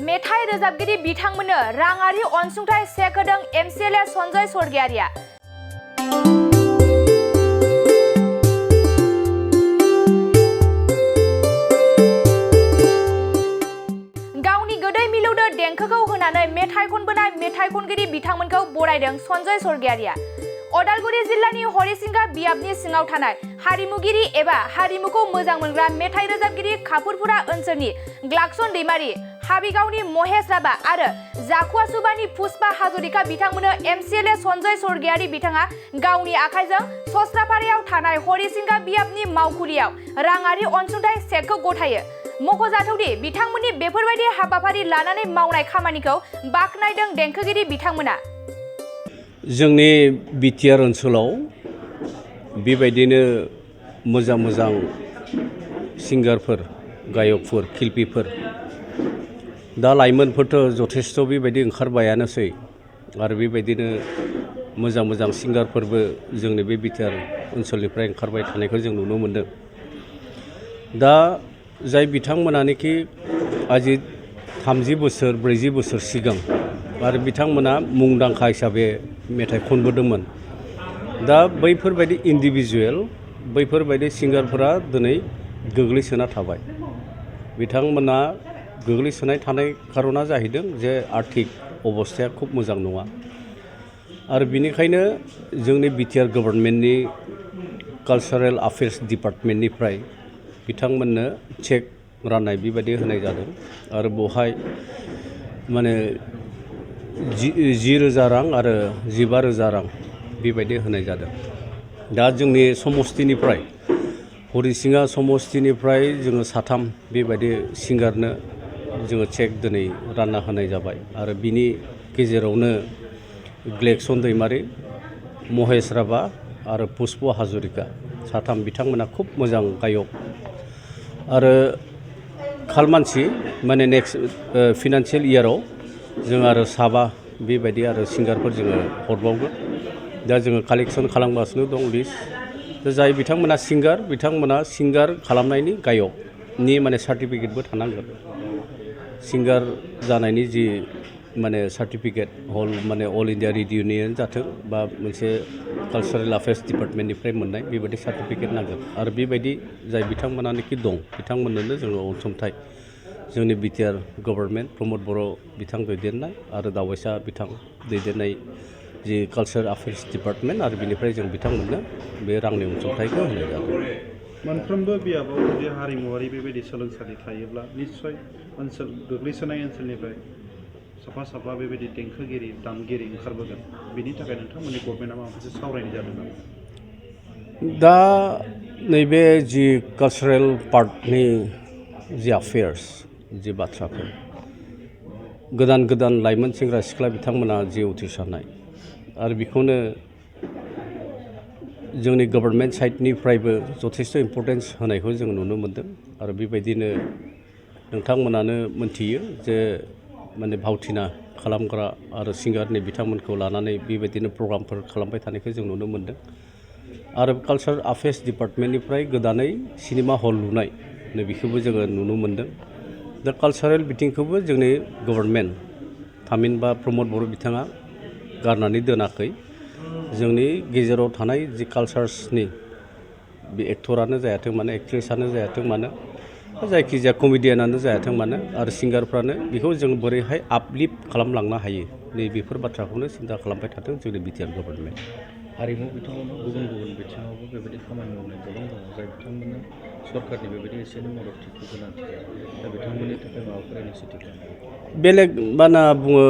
मेथाइ रोजाबगिरि बिथांमोननो राङारि अनसुंथाइ चेक होदों Mcla सनजय सरगियारिया। गावनि गोदै मिलौदो देंखोखौ होनानै मेथाइ खनबोनाय मेथाइ खनगिरि बिथांमोनखौ बरायदों सनजय सरगियारिया। अदालगुरि जिल्लानि हरिसिंगा बियाबनि सिङाव थानाय हारिमुगिरि एबा हारिमुखौ मोजां मोनग्रा मेथाइ रोजाबगिरि खाफुरपुरा ओनसोलनि ग्लाक्सन दैमारि, हाबिगावनि महेश राभा आरो जाखुवासुबानि पुष्पा हाजरिका बिथांमोननो Mcla सनजय सरगियारि बिथाङा गावनि आखाइजों सस्राफारायाव थानाय हरिसिंगा बियाबनि मावखुलियाव राङारि अनसुंथाइ चेकखौ गथायो। मख'जाथावदि बिथांमोननि बेफोरबायदि हाबाफारि लानानै मावनाय खामानिखौ बाख्नायदों देंखोगिरि बिथांमोना। जोंनि बिटिआर ओनसोलाव बेबायदिनो मोजां सिंगारफोर, गायकफोर, शिल्पीफोर दा लाइमोनफोरथ' जथेस्थ' बेबायदि ओंखारबायानोसै आरो बेबायदिनो मोजां सिंगारफोरबो जोंनि बे बिटिआर ओनसोलनिफ्राय ओंखारबाय थानायखौ जों नुनो मोनदों। दा जाय बिथांमोनानोखि आजि 30 बोसोर 40 बोसोर सिगां आरो बिथांमोना मुंदांखा हिसाबै मेथाइ खनबोदोंमोन। दा बैफोरबायदि इन्डिभिजुवेल बैफोरबायदि सिंगारफोरा दिनै गोग्लैसोना थाबाय। बिथांमोना गोग्लैसोनाय थानाय खारना जाहैदों जे आर्थिक अबस्थाया खुब मोजां नङा आरो बिनिखायनो जोंनि बिटिआर गभर्नमेन्टनि कालचारेल अफेयार्स डिपार्टमेन्टनिफ्राय बिथांमोननो चेक राननाय बेबायदि होनाय जादों आरो बेवहाय माने 10,000 रां आरो 15,000 रां बेबायदि होनाय जादों। दा जोंनि समस्तिनिफ्राय हरिसिंगा समस्तिनिफ्राय जोङो 3 बेबायदि सिंगारनो जोङो चेक दिनै रानना होनाय जाबाय आरो बिनि गेजेरावनो ग्लेक्सन दैमारि, महेश राभा आरो पुष्पा हाजरिका 3 बिथांमोना खुब मोजां गायक आरो खालमानसि माने नेक्स्ट फिनान्सियेल इयाराव जों आरो 7 बेबायदि आरो सिंगारफोर जोङो हरबावगोन। दा जोङो कालेक्सन खालामगासिनो दं लिस्ट। जाय बिथांमोना सिंगार खालामनायनि गायकनि माने सार्टिफिकेटबो थानांगोन। सिंगार जानायनि जि माने सार्टिफिकेट माने अल इन्डिया रेडिअ'नियानो जाथों बा मोनसे कालचारेल अफेयार्स डिपार्टमेन्टनिफ्राय मोननाय बेबायदि सार्टिफिकेट नांगोन आरो बेबायदि जाय बिथांमोनानोखि दं बिथांमोननोनो जोङो अनसुंथाइ जोंनि बिटिआर गभर्नमेन्ट प्रमद बर' बिथां दैदेननाय आरो दावबायसा बिथां दैदेननाय जि कालचार अफेयार्स डिपार्टमेन्ट आरो बिनिफ्राय जों बिथांमोननो बे रांनि अनसुंथाइखौ होनाय जादों। मोनफ्रोमबो बियाबाव जुदि हारिमुवारि बेबायदि सोलोंसालि थायोब्ला निस्सय गोग्लैसोनाय ओनसोलनिफ्राय साफा बेबायदि देंखोगिरि दामगिरि ओंखारबोगोन। बिनि थाखाय नोंथांमोननि गभर्नमेन्टआ माबा मोनसे सावरायनाय जादों नामा? दा नैबे जि कालचारेल पार्टनि जि अफेयार्स जि बाथ्राफोर गोदान लाइमोन सेंग्रा सिख्ला बिथांमोना जि उथ्रिसारनाय आरो बेखौनो जोंनि गभर्नमेन्ट साइडनिफ्रायबो जथेस्थ' इम्परटेन्स होनायखौ जों नुनो मोनदों आरो बेबायदिनो नोंथांमोनानो मोनथियो जे माने भावथिना खालामग्रा आरो सिंगारनि बिथांमोनखौ लानानै बेबायदिनो प्रग्रामफोर खालामबाय थानायखौ जों नुनो मोनदों आरो कालचार अफेयार्स डिपार्टमेन्टनिफ्राय गोदानै सिनेमा हल लुनाय बेखौबो जोङो नुनो मोनदों। दा कालचारेल बिथिंखौबो जोंनि गभर्नमेन्ट थामहिनबा प्रमद बर' बिथाङा गारनानै दोनाखै। जोंनि गेजेराव थानाय जि कालचार्सनि बे एक्टरानो जायाथों मानो एक्ट्रेसानो जायाथों मानो जायखिजाया कमेडियानानो जायाथों मानो आरो सिंगारफ्रानो बेखौ जों बोरैहाय आपलिफ्ट खालामलांनो हायो बेफोर बाथ्राखौनो सिन्था खालामबाय थादों जोंनि बिटिआर गभर्नमेन्ट। हारिमु बिथिङावनो गुबुन बिथिङावबो बेबायदि खामानि मावनाय गोबां दङ जाय बिथांमोननो सरकारनि बेबायदि एसेनि मददथिखौ गोनांथि जायो। दा बिथांमोननि थाखाय माबाफोर इनिसिएटिभ बेलेग बाना बुङो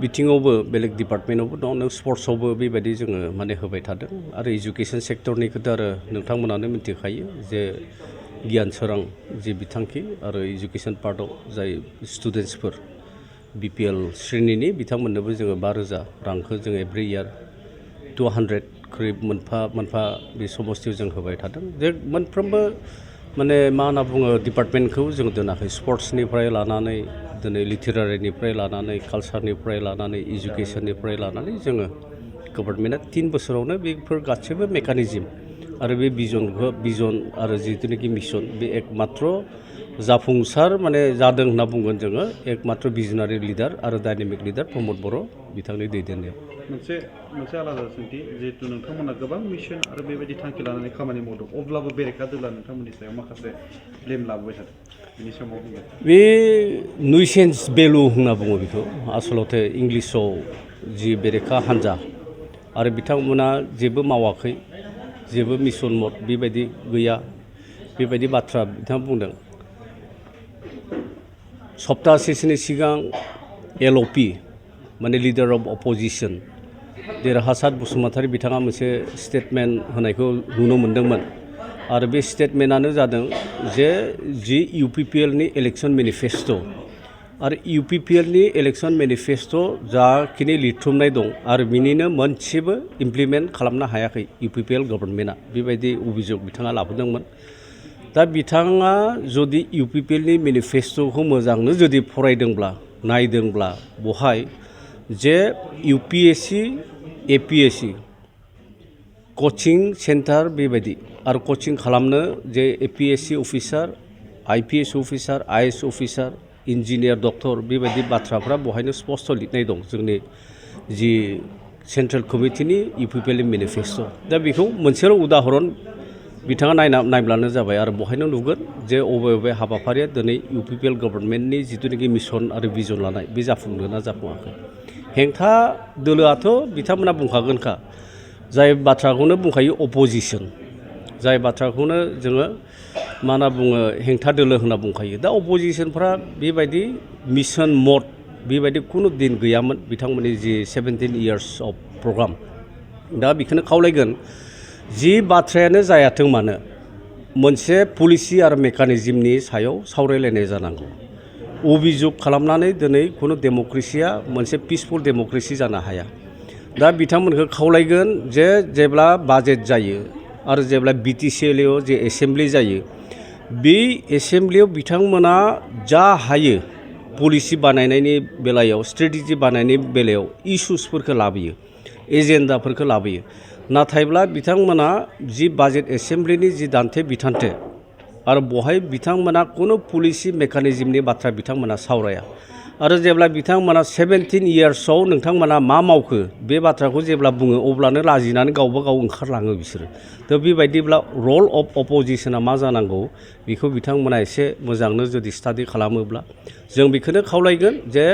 बिथिङावबो बेलेग डिपार्टमेन्टआवबो दं। नों स्पर्ट्सआवबो बेबायदि जोङो माने होबाय थादों आरो इडुकेसन सेक्टरनि खोथा आरो नोंथांमोनानो मिथिखायो जे गियान सोरां जि बिथांखि आरो इडुकेसन पार्टआव जाय स्टुडेन्टसफोर बिपिएल श्रेणिनि बिथांमोननोबो जोङो 5,000 रांखौ जोङो एभ्रि इयार 200 खरि मोनफा बे समस्तियाव जों होबाय थादों। जे मोनफ्रोमबो माने मा होनना बुङो डिपार्टमेन्टखौ जों दोनाखै स्पर्ट्सनिफ्राय लानानै दिनै लिटारारिनिफ्राय लानानै कालचारनिफ्राय लानानै इडुकेसननिफ्राय लानानै जोङो गभर्नमेन्टआ 3 बोसोरावनो बेफोर गासैबो मेकानिजम आरो बे बिजन आरो जिथुनाखि मिशन बे एकमात्र जाफुंसार माने जादों होनना बुंगोन जोङो एकमात्र भिजनारि लिडार आरो डायनेमिक लिडार प्रमद बर' बिथांनि दैदेननायाव मोनसे आलादा सोंथि जिहेतु नोंथांमोना गोबां मिशन आरो बेबायदि थांखि लानानै खामानि मावदों अब्लाबो बेरेखा दोला नोंथांमोननि सायाव माखासे ब्लेम लाबोबाय थादों बिनि समाव बुंगोन बे नुइसेन्स भेलु होनना बुङो बेखौ आसलते इंलिसाव जि बेरेखा हान्जा आरो बिथांमोना जेबो मावाखै जेबो मिशन मद बेबायदि गैया बेबायदि बाथ्रा बिथाङा बुंदों सप्तासेसोनि सिगां LOP माने लिडार अफ अपोजिशन देरहासात बसुमतारी बिथाङा मोनसे स्टेटमेन्ट होनायखौ नुनो मोन्दोंमोन आरो बे स्टेटमेन्टआनो जादों जे जि UPPL नि इलेक्शन मेनिफेस्टो आरो UPPL नि इलेक्शन मेनिफेस्टो जाखिनि लिरथुमनाय दं आरो बिनिनो मोनसेबो इमप्लिमेन्ट खालामनो हायाखै UPPL गभर्नमेन्टआ बेबायदि अभियोग बिथाङा लाबोदोंमोन दा बिथाङा जुदि UPPL नि मेनिफेस्टोखौ मोजांनो जुदि फरायदोंब्ला नायदोंब्ला बहाय जे UPSC APSC कचिं सेन्टार बेबायदि आरो कचिं खालामनो जे APSC officer IPS officer IAS officer engineer doctor बेबायदि बाथ्राफ्रा बहायनो स्पष्ट लिरनाय दं जोंनि जि सेन्ट्रेल कमिटिनि UPPL मेनिफेस्टो दा बेखौ मोनसेल' उदाहरन बिथाङा नायब्लानो जाबाय आरो बहायनो नुगोन जे अबे हाबाफारिया दिनै UPPL गभर्नमेन्टनि जिथुनाखि मिशन आरो भिजन लानाय बे जाफुंदों ना जाफुङाखै हेंथा दोलोआथ' बिथांमोना बुंखागोनखा जाय बाथ्राखौनो बुंखायो अपोजिशन जाय बाथ्राखौनो जोङो मा होनना बुङो हेंथा दोलो होनना बुंखायो दा अपोजिशनफ्रा बेबायदि मिशन मद बेबायदि खुनु दिन गैयामोन बिथांमोननि जि 17 years अफ प्रग्राम दा बेखौनो खावलायगोन जि बाथ्रायानो जायाथों मानो मोनसे पलिसि आरो मेकानिजमनि सायाव सावरायलायनाय जानांगौ अभियोग खालामनानै दिनै खुनु डेम'क्रेसिया मोनसे पिसफुल डेम'क्रेसि जानो हाया दा बिथांमोनखौ खावलायगोन जे जेब्ला बाजेट जायो आरो जेब्ला BTCL आव जे एसेम्ब्लि जायो बे एसेम्ब्लियाव बिथांमोना जा हायो पलिसि बानायनायनि बेलायाव स्ट्रेटेजि बानायनायनि बेलायाव इस्युसफोरखौ लाबोयो एजेन्डाफोरखौ लाबोयो नाथायब्ला बिथांमोना जि बाजेट एसेम्ब्लिनि जि दान्थे बिथान्थे आरो बहाय बिथांमोना खुनु पलिसि मेकानिजमनि बाथ्रा बिथांमोना सावराया आरो जेब्ला बिथांमोना 17 yearsआव नोंथांमोना मा मावखो बे बाथ्राखौ जेब्ला बुङो अब्लानो लाजिनानै गावबा गाव ओंखारलाङो बिसोरो थ' बेबायदिब्ला रल अफ अपोजिशना मा जानांगौ बेखौ बिथांमोना एसे मोजांनो जुदि स्टाडि खालामोब्ला जों बेखौनो खावलायगोन जे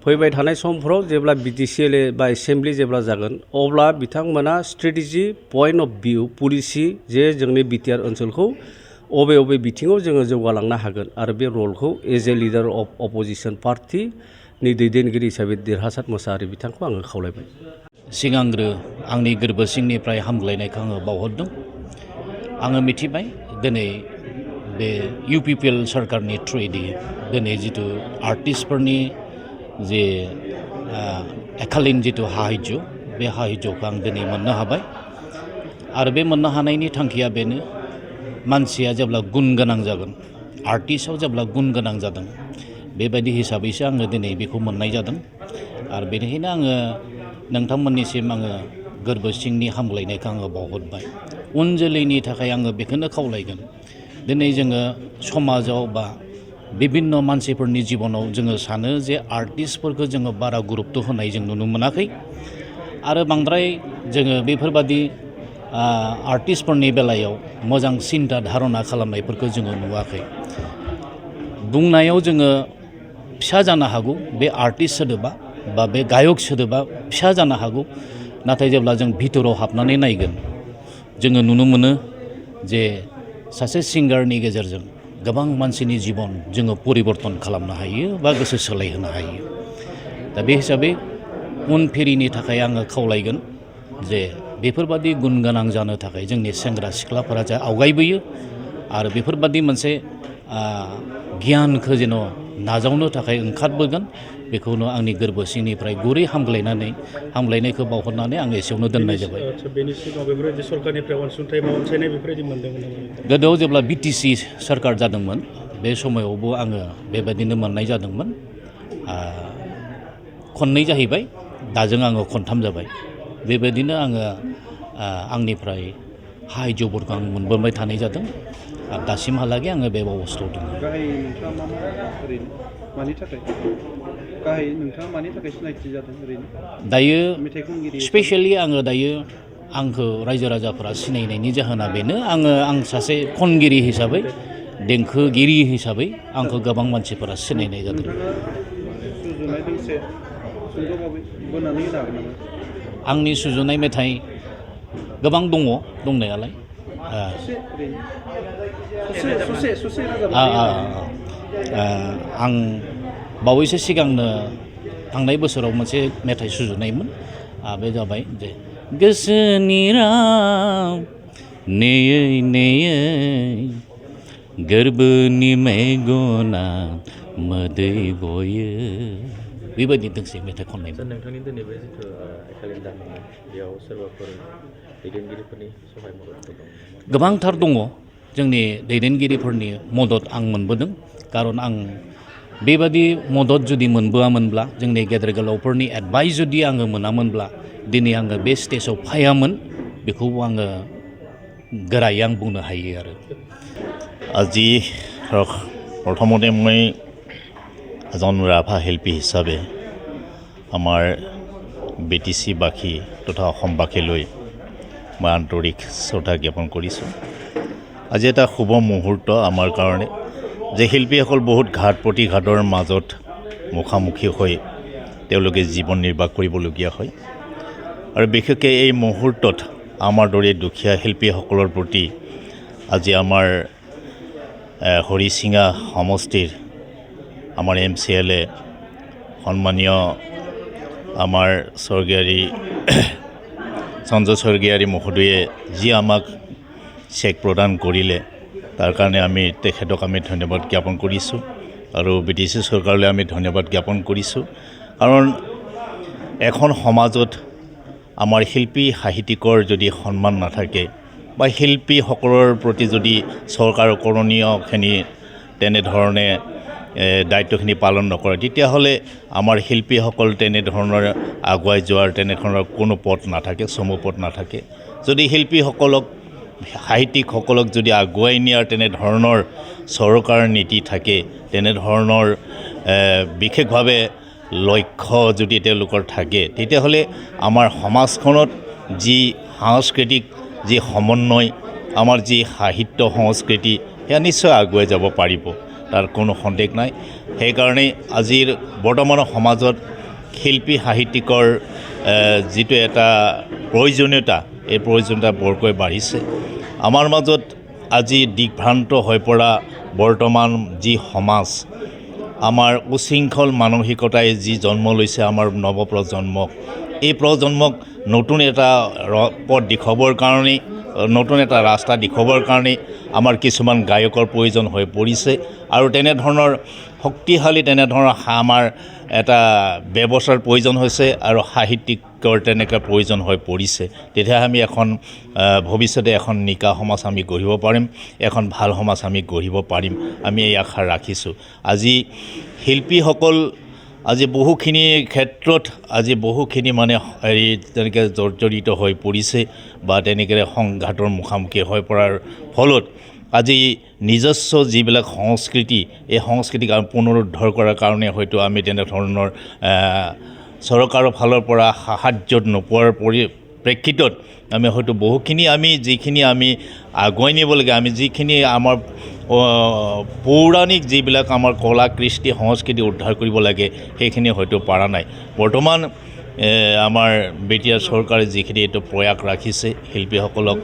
फैबाय थानाय समफोराव जेब्ला BTCL बा एसेम्ब्लि जेब्ला जागोन अब्ला बिथांमोना strategy point of view policy जे जोंनि BTR ओनसोलखौ अबे बिथिङाव जोङो जौगालांनो हागोन आरो बे रलखौ as a leader of opposition पार्टिनि दैदेनगिरि हिसाबै देरहासात मोसाहारि बिथांखौ आङो खावलायबाय सिगांग्रो आंनि गोरबो सिंनिफ्राय हामग्लायनायखौ आङो बावहरदों आङो मिथिबाय दिनै बे UPPL सरकारनि थ्रुयैदि दिनै जिथु आर्टिस्टफोरनि जे एकालिन जिथु हाहिज्य बे हाहिज्यखौ आं दिनै मोननो हाबाय आरो बे मोननो हानायनि थांखिया बेनो मानसिया जेब्ला गुन गोनां जागोन आर्टिस्टआव जेब्ला गुन गोनां जादों बेबायदि हिसाबैसो आङो दिनै बेखौ मोननाय जादों आरो बेनिखायनो आङो नोंथांमोननिसिम आङो गोरबो सिंनि हामग्लायनायखौ आङो बावहरबाय उन जोलैनि थाखाय आङो बेखौनो खावलायगोन दिनै जोङो समाजाव बा बिभिन्न मानसिफोरनि जिबनाव जोङो सानो जे आर्टिस्टफोरखौ जोङो बारा गुरुत्व होनाय जों नुनो मोनाखै आरो बांद्राय जोङो बेफोरबादि आर्टिस्टफोरनि बेलायाव मोजां सिन्था धारना खालामनायफोरखौ जोङो नुवाखै बुंनायाव जोङो फिसा जानो हागौ बे आर्टिस्ट सोदोबा बा बे गायक सोदोबा फिसा जानो हागौ नाथाय जेब्ला जों भितराव हाबनानै नायगोन जोङो नुनो मोनो जे सासे सिंगारनि गेजेरजों गोबां मानसिनि जिबन जोङो परिबर्तन खालामनो हायो बा गोसो सोलायहोनो हायो दा बे हिसाबै उनफिरिनि थाखाय आङो खावलायगोन जे बेफोरबादि गुन गोनां जानो थाखाय जोंनि सेंग्रा सिख्लाफोरा जा आवगायबोयो आरो बेफोरबादि मोनसे गियानखौ जेन' नाजावनो थाखाय ओंखारबोगोन बेखौनो आंनि गोरबो सिंनिफ्राय गुरै हामग्लायनायखौ बावहरनानै आं एसेयावनो दोननाय जाबाय बेनि सिगाङाव बेफोरबायदि सरकारनिफ्राय अनसुंथाइ बेफोरबायदि मोनदोंमोन नामा गोदोआव जेब्ला BTC सरकार जादोंमोन बे समायावबो आङो बेबायदिनो मोननाय जादोंमोन खननै जाहैबाय दाजों आङो खनथाम जाबाय बेबायदिनो आङो आंनिफ्राय हाइजफोरखौ आं मोनबोबाय थानाय जादों आरो दासिमहालागै आङो बे अबस्थायाव दङ गाहाय नोंथाङा मा ओरैनो मानि थाखाय गाहाय नोंथाङा मानि थाखाय सिनायथि जादों ओरैनो दायो मेथाइ खनगिरि स्पेसियेलि आङो दायो आंखौ रायजो राजाफोरा सिनायनायनि जाहोना बेनो आं सासे खनगिरि हिसाबै देंखोगिरि हिसाबै आंखौ गोबां मानसिफोरा सिनायनाय जादों नोंथाङा सुजुनाय दोंसे सुंद'बाबो बोनानै होनो हागोन नामा आंनि सुजुनाय मेथाइ गोबां दङ दंनायालाय ससे ओरैनो ससे रोजाबनानै आं बावैसो सिगांनो थांनाय बोसोराव मोनसे मेथाइ सुजुनायमोन बे जाबाय जे गोसोनि राव नेयै नेयै गोरबोनि मेगना मोदै गयो बेबायदि दोंसे मेथाइ खननायमोन नोंथांनि दिनै बे जिथु केलेन्डार बेयाव सोरबाफोर दैदेनगिरिफोरनि सहाय मददफोर दं गोबांथार दङ जोंनि दैदेनगिरिफोरनि मदद आं मोनबोदों खारन आं बेबादि मदद जुदि मोनबोआमोनब्ला जोंनि गेदेर गोलावफोरनि एडभाइस जुदि आङो मोनामोनब्ला दिनै आङो बे स्टेजाव फायामोन बेखौ आङो गोरायै आं बुंनो हायो आरो আজি ধৰক প্ৰথমতে মই এজন ৰাভা শিল্পী হিচাপে আমাৰ BTC-বাসী তথা অসমবাসীলৈ মই আন্তৰিক শ্ৰদ্ধা জ্ঞাপন কৰিছোঁ আজি এটা শুভ মুহূৰ্ত আমাৰ কাৰণে যে শিল্পীসকল বহুত ঘাট প্ৰতিঘাতৰ মাজত মুখামুখি হৈ তেওঁলোকে জীৱন নিৰ্বাহ কৰিবলগীয়া হয় আৰু বিশেষকৈ এই মুহূৰ্তত আমাৰ দৰে দুখীয়া শিল্পীসকলৰ প্ৰতি আজি আমাৰ হৰিচিঙা সমষ্টিৰ আমাৰ MCLA সন্মানীয় আমাৰ স্বৰ্গীয় সঞ্জয় सरगयारी মহোদয়ে যি আমাক চেক প্ৰদান কৰিলে তাৰ কাৰণে আমি তেখেতক আমি ধন্যবাদ জ্ঞাপন কৰিছোঁ আৰু BTC চৰকাৰলৈ আমি ধন্যবাদ জ্ঞাপন কৰিছোঁ কাৰণ এখন সমাজত আমাৰ শিল্পী সাহিত্যিকৰ যদি সন্মান নাথাকে বা শিল্পীসকলৰ প্ৰতি যদি চৰকাৰৰ কৰণীয়খিনি তেনেধৰণে দায়িত্বখিনি পালন নকৰে তেতিয়াহ'লে আমাৰ শিল্পীসকল তেনেধৰণৰ আগুৱাই যোৱাৰ তেনেধৰণৰ কোনো পথ নাথাকে চমু পথ নাথাকে যদি শিল্পীসকলক সাহিত্যিকসকলক যদি আগুৱাই নিয়াৰ তেনেধৰণৰ চৰকাৰ নীতি থাকে তেনেধৰণৰ বিশেষভাৱে লক্ষ্য যদি তেওঁলোকৰ থাকে তেতিয়াহ'লে আমাৰ সমাজখনত যি সাংস্কৃতিক যি সমন্বয় আমাৰ যি সাহিত্য সংস্কৃতি সেয়া নিশ্চয় আগুৱাই যাব পাৰিব তাৰ কোনো সন্দেহ নাই সেইকাৰণে আজিৰ বৰ্তমানৰ সমাজত শিল্পী সাহিত্যিকৰ যিটো এটা প্ৰয়োজনীয়তা এই প্ৰয়োজনীয়তা বৰকৈ বাঢ়িছে আমাৰ মাজত আজি দিগভ্ৰান্ত হৈ পৰা বৰ্তমান যি সমাজ আমাৰ উশৃংখল মানসিকতাই যি জন্ম লৈছে আমাৰ নৱপ্ৰজন্মক এই প্ৰজন্মক নতুন এটা পথ দেখুৱাবৰ কাৰণে নতুন এটা ৰাস্তা দেখুৱাবৰ কাৰণে আমাৰ কিছুমান গায়কৰ প্ৰয়োজন হৈ পৰিছে আৰু তেনেধৰণৰ শক্তিশালী তেনেধৰণৰ আমাৰ এটা ব্যৱস্থাৰ প্ৰয়োজন হৈছে আৰু সাহিত্যিকৰ তেনেকৈ প্ৰয়োজন হৈ পৰিছে তেতিয়া আমি এখন ভৱিষ্যতে এখন নিকা সমাজ আমি গঢ়িব পাৰিম এখন ভাল সমাজ আমি গঢ়িব পাৰিম আমি এই আশা ৰাখিছোঁ আজি শিল্পীসকল আজি বহুখিনি ক্ষেত্ৰত আজি বহুখিনি মানে হেৰি তেনেকৈ জৰ্জৰিত হৈ পৰিছে বা তেনেকৈ সংঘাতৰ মুখামুখি হৈ পৰাৰ ফলত আজি নিজস্ব যিবিলাক সংস্কৃতি এই সংস্কৃতিক আমি পুনৰুদ্ধাৰ কৰাৰ কাৰণে হয়তো আমি তেনেধৰণৰ চৰকাৰৰ ফালৰ পৰা সাহায্য নোপোৱাৰ প্ৰেক্ষিতত আমি হয়তো বহুখিনি আমি যিখিনি আমি আগুৱাই নিব লাগে আমি যিখিনি আমাৰ পৌৰাণিক যিবিলাক আমাৰ কলা কৃষ্টি সংস্কৃতি উদ্ধাৰ কৰিব লাগে সেইখিনি হয়তো পৰা নাই বৰ্তমান আমাৰ BTR চৰকাৰে যিখিনি এইটো প্ৰয়াস ৰাখিছে শিল্পীসকলক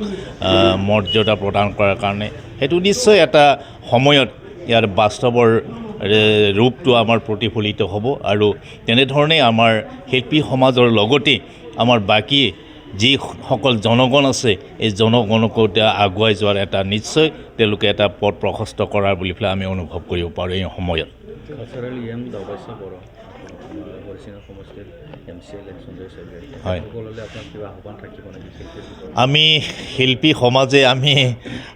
মৰ্যাদা প্ৰদান কৰাৰ কাৰণে সেইটো নিশ্চয় এটা সময়ত ইয়াৰ বাস্তৱৰ ৰূপটো আমাৰ প্ৰতিফলিত হ'ব আৰু তেনেধৰণে আমাৰ শিল্পী সমাজৰ লগতে আমাৰ বাকী যিসকল জনগণ আছে এই জনগণকো আগুৱাই যোৱাৰ এটা নিশ্চয় তেওঁলোকে এটা পথ প্ৰশস্ত কৰাৰ বুলি পেলাই আমি অনুভৱ কৰিব পাৰোঁ এই সময়ত হয় আমি শিল্পী সমাজে আমি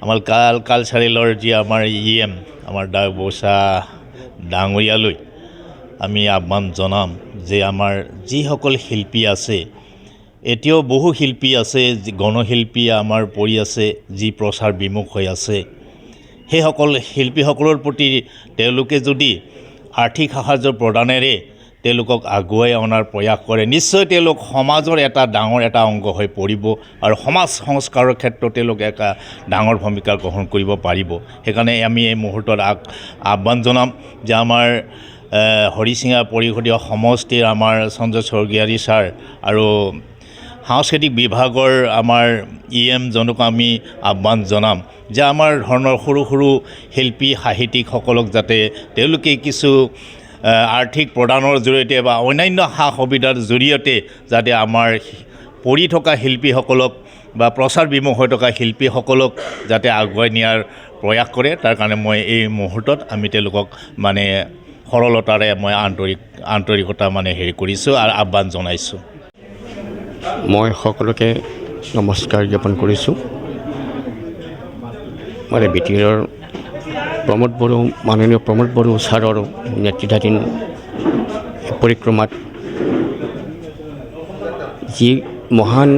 আমাৰ কালচাৰেলৰ যি আমাৰ আমাৰ বৌচা ডাঙৰীয়ালৈ আমি আহ্বান জনাম যে আমাৰ যিসকল শিল্পী আছে এতিয়াও বহু শিল্পী আছে গণশিল্পী আমাৰ পৰি আছে যি প্ৰচাৰ বিমুখ হৈ আছে সেইসকল শিল্পীসকলৰ প্ৰতি তেওঁলোকে যদি আৰ্থিক সাহায্য প্ৰদানেৰে তেওঁলোকক আগুৱাই অনাৰ প্ৰয়াস কৰে, নিশ্চয় তেওঁলোক সমাজৰ এটা ডাঙৰ এটা অংগ হৈ পৰিব আৰু সমাজ সংস্কাৰৰ ক্ষেত্ৰত তেওঁলোকে এটা ডাঙৰ ভূমিকা গ্ৰহণ কৰিব পাৰিব। সেইকাৰণে আমি এই মুহূৰ্তত আহ্বান জনাম যে আমাৰ হৰিচিঙা পৰিষদীয় সমষ্টিৰ আমাৰ সঞ্জয় স্বৰ্গীয়াৰী ছাৰ আৰু সাংস্কৃতিক বিভাগৰ আমাৰ জনক আমি আহ্বান জনাম যে আমাৰ ধৰণৰ সৰু সৰু শিল্পী সাহিত্যিকসকলক যাতে তেওঁলোকে কিছু আৰ্থিক প্ৰদানৰ জৰিয়তে বা অন্যান্য সা সুবিধাৰ জৰিয়তে যাতে আমাৰ পঢ়ি থকা শিল্পীসকলক বা প্ৰচাৰ বিমুখ হৈ থকা শিল্পীসকলক যাতে আগুৱাই নিয়াৰ প্ৰয়াস কৰে। তাৰ কাৰণে মই এই মুহূৰ্তত আমি তেওঁলোকক মানে সৰলতাৰে মই আন্তৰিকতা মানে হেৰি কৰিছোঁ আৰু আহ্বান জনাইছোঁ। মই সকলোকে নমস্কাৰ জ্ঞাপন কৰিছোঁ। মানে বিটিআৰৰ মাননীয় প্ৰমোদ বড়ো ছাৰৰ নেতৃত্বাধীন পৰিক্ৰমাত যি মহান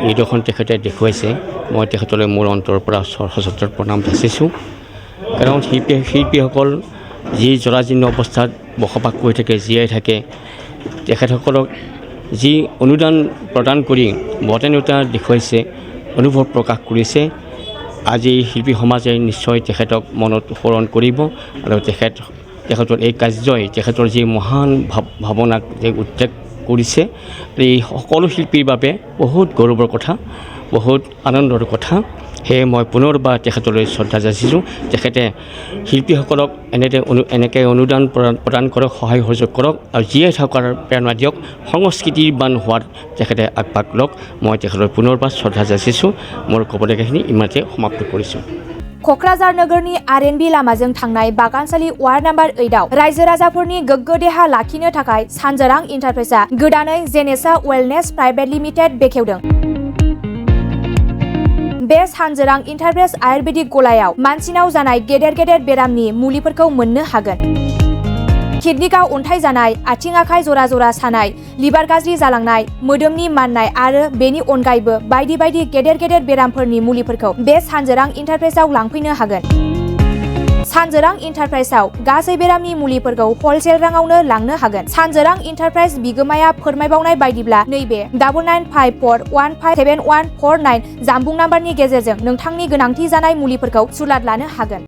নিদৰ্শন তেখেতে দেখুৱাইছে, মই তেখেতলৈ মোৰ অন্তৰৰ পৰা সশ্ৰদ্ধ প্ৰণাম যাচিছোঁ। কাৰণ শিল্পীসকল যি জৰাজীৰ্ণ অৱস্থাত বসবাস কৰি থাকে, জীয়াই থাকে, তেখেতসকলক যি অনুদান প্ৰদান কৰি বদান্যতা দেখুৱাইছে, অনুভৱ প্ৰকাশ কৰিছে, আজি শিল্পী সমাজে নিশ্চয় তেখেতক মনত স্মৰণ কৰিব আৰু তেখেতৰ এই কাৰ্যই তেখেতৰ যি মহান ভাৱনাক যে উদ্ৰেক কৰিছে, এই সকলো শিল্পীৰ বাবে বহুত গৌৰৱৰ কথা, বহুত আনন্দৰ কথা। সেয়ে মই পুনৰবাৰ তেখেতলৈ শ্ৰদ্ধা যাচিছোঁ। তেখেতে শিল্পীসকলক এনেকৈ অনুদান প্ৰদান কৰক, সহায় সহযোগ কৰক আৰু জীয়াই থকাৰ প্ৰেৰণা দিয়ক, সংস্কৃতিবান হোৱাত তেখেতে আগভাগ লওক। মই তেখেতলৈ পুনৰবাৰ শ্ৰদ্ধা যাচিছোঁ। মোৰ ক'বলগীয়াখিনি ইমানতে সমাপ্ত কৰিছোঁ। क'क्राझार नोगोरनि आर&बी लामाजों थांनाय बागानसालि वार्ड नम्बर 8 आव रायजो राजाफोरनि गोग्गो देहा लाखिनो थाखाय सानजोरां इन्टारप्राइजआ गोदानै जेनेसा वेलनेस प्राइभेट लिमिटेड बेखेवदों। बे सानजोरां इन्टारप्राइज आयुर्वेदिक गलायाव मानसिनाव जानाय गेदेर गेदेर बेरामनि मुलिफोरखौ मोननो हागोन। किडनिकाव अन्थाइ जानाय, आथिं आखाइ जरा जरा सानाय, लिभार गाज्रि जालांनाय, मोदोमनि माननाय आरो बेनि अनगायैबो बायदि बायदि गेदेर गेदेर बेरामफोरनि मुलिफोरखौ बे सानजोरां इन्टारप्राइजआव लांफैनो हागोन। सानजोरां इन्टारप्राइजआव गासै बेरामनि मुलिफोरखौ हलसेल राङावनो लांनो हागोन। सानजोरां इन्टारप्राइज बिगोमाया फोरमायबावनाय बायदिब्ला नैबे 9954157149 जानबुं नाम्बारनि गेजेरजों नोंथांनि गोनांथि जानाय मुलिफोरखौ सुलाद लानो हागोन।